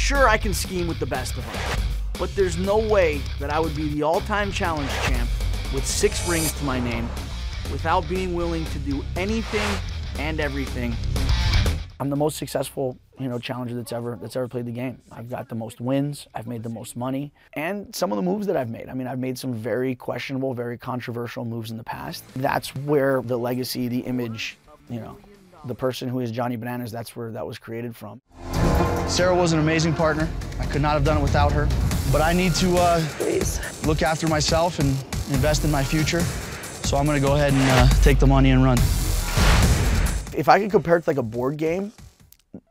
Sure, I can scheme with the best of them, but there's no way that I would be the all-time challenge champ with 6 rings to my name without being willing to do anything and everything. I'm the most successful, challenger that's ever played the game. I've got the most wins, I've made the most money, and some of the moves that I've made. I mean, I've made some very questionable, very controversial moves in the past. That's where the legacy, the image, the person who is Johnny Bananas, that's where that was created from. Sarah was an amazing partner. I could not have done it without her. But I need to look after myself and invest in my future. So I'm gonna go ahead and take the money and run. If I could compare it to like a board game,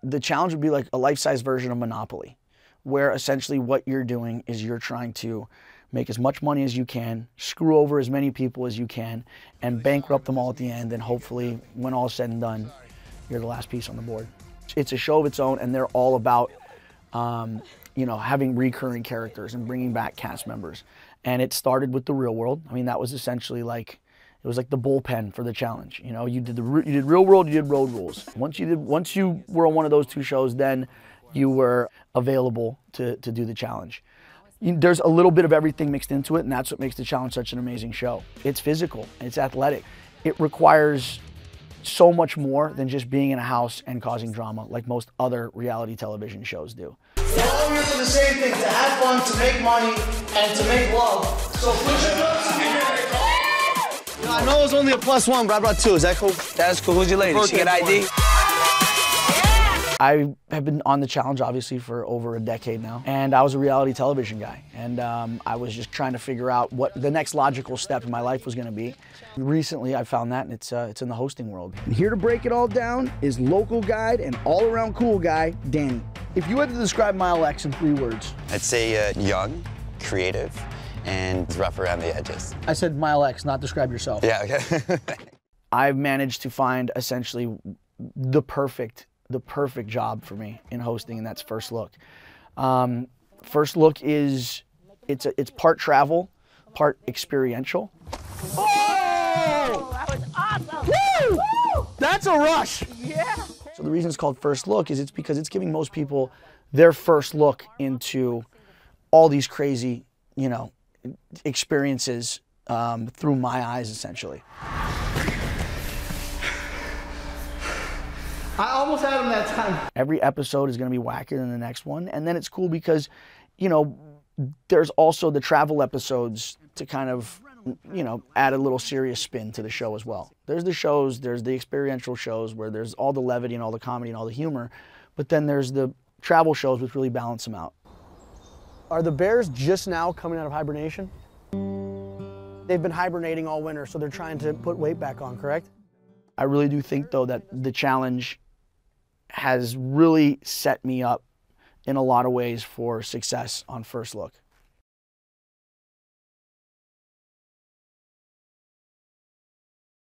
the challenge would be like a life-size version of Monopoly, where essentially what you're doing is you're trying to make as much money as you can, screw over as many people as you can, and bankrupt them all at the end, and hopefully, when all is said and done, you're the last piece on the board. It's a show of its own, and they're all about, having recurring characters and bringing back cast members. And it started with the Real World. I mean, that was essentially like, it was like the bullpen for the challenge. You did Real World, you did Road Rules. Once you were on one of those 2 shows, then you were available to do the challenge. There's a little bit of everything mixed into it, and that's what makes the challenge such an amazing show. It's physical, it's athletic. It requires so much more than just being in a house and causing drama like most other reality television shows do. We're all here for the same thing, to have fun, to make money, and to make love. So put your gloves in the air. I know it was only a +1, but I brought 2. Is that cool? That's cool. Who's your lady? She got ID? I have been on the challenge, obviously, for over a decade now, and I was a reality television guy, and I was just trying to figure out what the next logical step in my life was going to be. Recently, I found that, and it's in the hosting world. And here to break it all down is local guide and all-around cool guy, Danny. If you had to describe Mile X in 3 words. I'd say young, creative, and rough around the edges. I said Mile X, not describe yourself. Yeah, okay. I've managed to find essentially the perfect job for me in hosting, and that's First Look. First Look is, it's part travel, part experiential. Oh! That was awesome! Woo! Woo! That's a rush! Yeah! So the reason it's called First Look is it's because it's giving most people their first look into all these crazy, experiences through my eyes, essentially. I almost had him that time. Every episode is going to be wackier than the next one. And then it's cool because, there's also the travel episodes to kind of, add a little serious spin to the show as well. There's the shows, there's the experiential shows where there's all the levity and all the comedy and all the humor. But then there's the travel shows which really balance them out. Are the bears just now coming out of hibernation? They've been hibernating all winter, so they're trying to put weight back on, correct? I really do think, though, that the challenge has really set me up in a lot of ways for success on First Look.